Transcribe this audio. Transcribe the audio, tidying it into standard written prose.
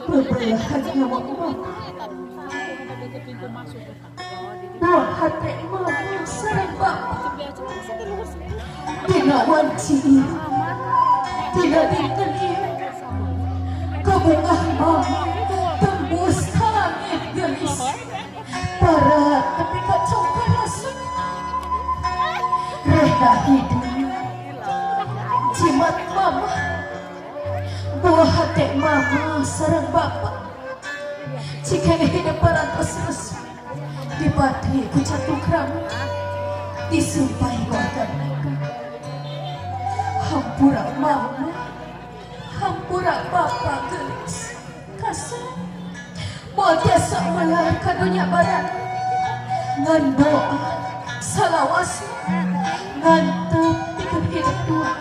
Berbelahan nyawa mama. Buah hati mama sareng bapak. Dina wanci Dina dinten ieu kabungah mama tembus langit gelis. Para tapi kacau rasuk reda hidup jimat mama. Buah hati mama sareng bapak jika hidup parantos resmi dibati ku jatuh keramu disumpahi warga mereka. Hampura mama hampura bapak gelis kasar mau biasa melar kadunya barat ngan doa salawas ngantep ikut hidup dua